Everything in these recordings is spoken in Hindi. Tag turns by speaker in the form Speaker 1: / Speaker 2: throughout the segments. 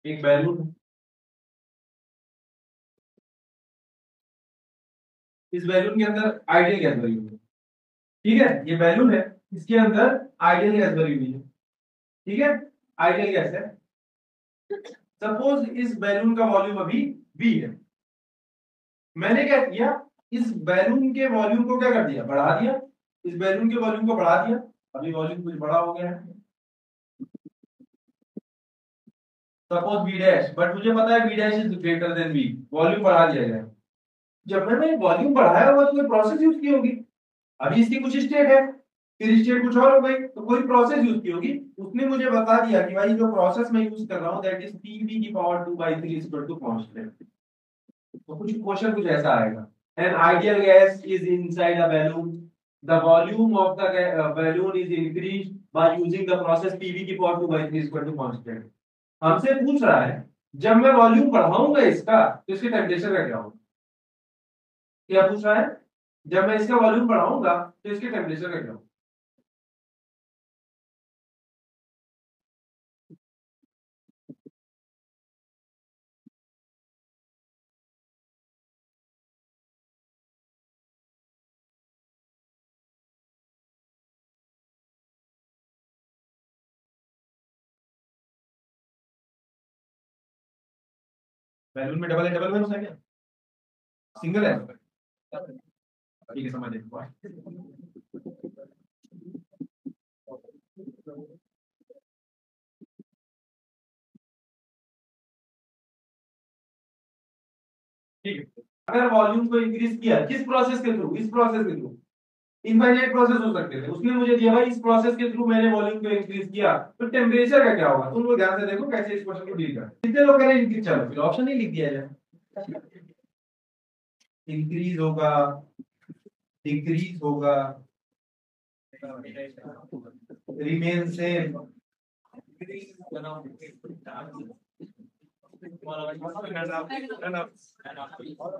Speaker 1: एक बैलून, इस बैलून के अंदर आइडियल गैस भरी हुई है। ठीक है, ये बैलून है, इसके अंदर आइडियल गैस भरी हुई है। ठीक है, आइडियल गैस है। सपोज इस बैलून का वॉल्यूम अभी V है। मैंने क्या किया, इस बैलून के वॉल्यूम को क्या कर दिया, बढ़ा दिया। इस बैलून के वॉल्यूम को बढ़ा दिया, अभी वॉल्यूम कुछ बड़ा हो गया है, सपोज V डैश, बट मुझे पता है V dash is greater than V, volume बढ़ा दिया गया। जब मैंने वॉल्यूम बढ़ाया हुआ तो कोई प्रोसेस यूज की होगी, अभी इसकी कुछ स्टेट है, फिर स्टेट कुछ और हो गई, तो कोई प्रोसेस यूज की होगी। उसने मुझे बता दिया कि भाई जो प्रोसेस मैं यूज कर रहा हूँ दैट इज PV की पावर 2/3 इक्वल टू कांस्टेंट। तो कुछ क्वेश्चन कुछ ऐसा आएगा, an ideal gas is inside a balloon, the volume of the balloon is increased by using the process PV की पावर 2/3 इक्वल टू कांस्टेंट। हमसे पूछ रहा है जब मैं वॉल्यूम बढ़ाऊंगा इसका तो इसके टेम्परेचर का क्या होगा। क्या पूछ रहा है, जब मैं इसका वॉल्यूम बढ़ाऊंगा तो इसके टेम्परेचर का क्या होगा। बैलून में डबल है, डबल है क्या, सिंगल है, ठीक है समझ गए। ठीक है, अगर वॉल्यूम को इंक्रीज किया किस प्रोसेस के थ्रू, इस प्रोसेस के थ्रू, इनफाइनाइट प्रोसेस हो सकते थे, उसने मुझे दिया भाई इस प्रोसेस के थ्रू मैंने वॉल्यूम को इंक्रीज किया तो टेम्परेचर का क्या होगा। तुम लोग ध्यान से देखो कैसे इस क्वेश्चन को डील कर, कितने लोग करें इंक्रीज, चलो फिर ऑप्शन ही लिख दिया जाए, इंक्रीज होगा, डिक्रीज होगा, remain same,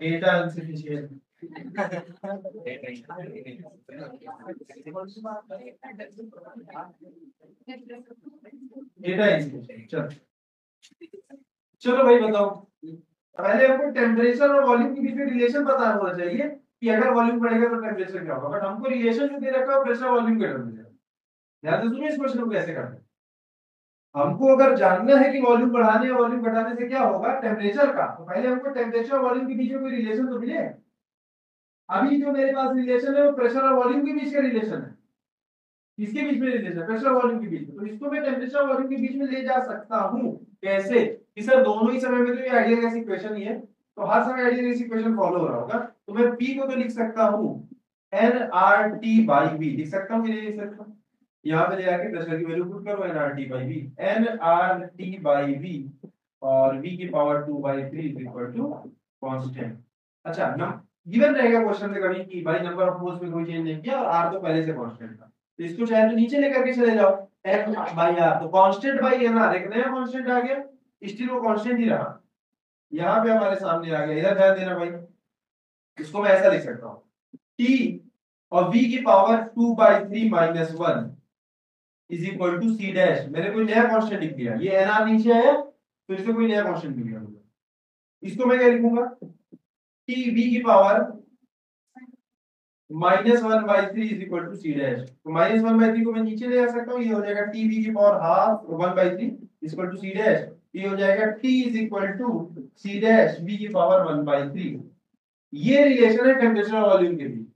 Speaker 1: data insufficient, data insufficient. चलो चलो भाई बताओ, पहले हमको टेम्परेचर और वॉल्यूम के बीच में रिलेशन पता होना चाहिए कि अगर वॉल्यूम बढ़ेगा तो टेम्परेचर क्या होगा, बट हमको रिलेशन जो दे रखा है प्रेशर वॉल्यूम के टर्म में। ध्यान से सुनिए इस क्वेश्चन को कैसे करते हैं। हमको अगर जानना है कि वॉल्यूम बढ़ाने और वॉल्यूम घटाने से क्या होगा टेम्परेचर का, तो पहले हमको टेम्परेचर और वॉल्यूम के बीच में कोई रिलेशन तो मिले। अभी जो मेरे पास रिलेशन है वो प्रेशर और वॉल्यूम के बीच का रिलेशन है। किसके बीच में रिलेशन, प्रेशर और वॉल्यूम के बीच में, तो इसको मैं टेम्परेचर और वॉल्यूम के बीच में ले जा सकता हूँ। कैसे कि सर दोनों ही समय में तो ये आइडियल गैस इक्वेशन ही है, तो हर समय आइडियल गैस इक्वेशन फॉलो हो रहा होगा, तो मैं P को तो लिख सकता हूँ nRT/V, लिख सकता हूँ कि नहीं लिख सकता। यहाँ पे ले आके प्रेशर की वैल्यू पुट करो nRT/V, nRT/V और V की power 2/3 is equal to constant. अच्छा ना, गिवन रहेगा क्वेश्चन में कभी कि भाई नंबर ऑफ मोल्स में कोई चेंज नहीं किया और R तो पहले से कांस्टेंट था, तो इसको चाहे तो नीचे लेकर के चले जाओ n/r, तो कांस्टेंट बाई nr, एक नया कांस्टेंट आ गया, स्टिल वो कांस्टेंट ही रहा, यहाँ पे हमारे सामने आ गया। इधर ध्यान देना भाई, इसको मैं ऐसा लिख सकता हूँ t और v की power 2/3 minus 1 is equal to c dash. मैंने कोई नया कांस्टेंट लिख दिया, ये nr नीचे आया फिर से कोई नया कांस्टेंट लिख दिया, इसको मैं क्या लिखूंगा, t v की power -1/3 is equal to c dash. तो -1/3 को मैं नीचे ले आ सकता हूँ, ये हो जाएगा t v की power half 1/3 equal to c dash, ये हो जाएगा t is equal to c dash v की पावर 1/3। ये रिलेशन है टेम्परेचर और वॉल्यूम के बीच।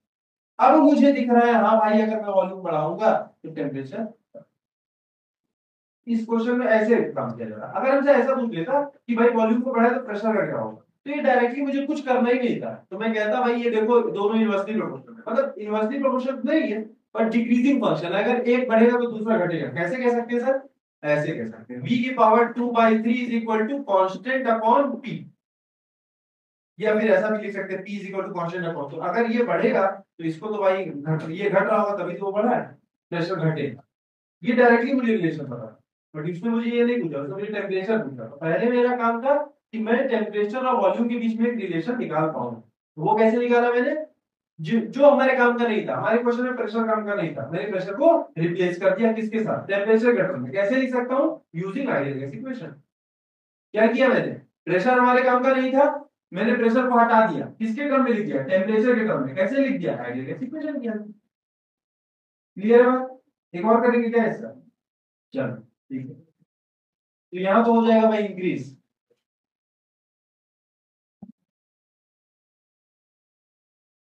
Speaker 1: अब मुझे दिख रहा है हाँ भाई अगर मैं वॉल्यूम बढ़ाऊंगा तो टेम्परेचर, इस क्वेश्चन में ऐसे काम किया जा रहा है। अगर हमसे ऐसा पूछ लेता कि भाई वॉल्यूम को बढ़ाए तो प्रेशर का क्या होगा, तो ये डायरेक्टली मुझे कुछ करना ही नहीं था, तो मैं कहता भाई ये देखो दोनों इनवर्सली प्रोपोर्शनल है, मतलब इनवर्सली प्रोपोर्शनल नहीं है पर डिक्रीजिंग फंक्शन है, अगर एक बढ़ेगा तो दूसरा घटेगा। कैसे कह सकते हैं सर, ऐसे कह सकते हैं v की power 2/3 is equal to constant upon p, या फिर ऐसा भी लिख सकते हैं p is equal to constant upon, तो अगर ये बढ़ेगा तो इसको तो भाई ये घट रहा होगा तभी तो वो बढ़ा है, प्रेशर घटेगा। ये डायरेक्टली मुझे रिलेशन पता है, बट इसमें मुझे ये नहीं पूछा, उसने मुझे टेम्परेचर पूछा, तो पहले मेरा काम था कि मैं टेम्परेचर और वॉल्यूम के बीच में एक रिलेशन निकाल पाऊं। वो कैसे निकाला मैंने, जो हमारे काम का नहीं था, हमारे क्वेश्चन में प्रेशर काम का नहीं था, मैंने प्रेशर को रिप्लेस कर दिया किसके साथ, टेम्परेचर के टर्म में। कैसे लिख सकता हूँ, यूजिंग आइडियल गैस इक्वेशन। क्या किया मैंने, प्रेशर हमारे काम का नहीं था, मैंने प्रेशर को हटा दिया, किसके टर्म में लिख दिया, टेम्परेचर के टर्म में। कैसे लिख दिया, आइडियल गैस इक्वेशन किया। क्लियर है बात? एक और करेंगे क्या इसका, चलो ठीक है। तो यहाँ तो हो जाएगा भाई इंक्रीज,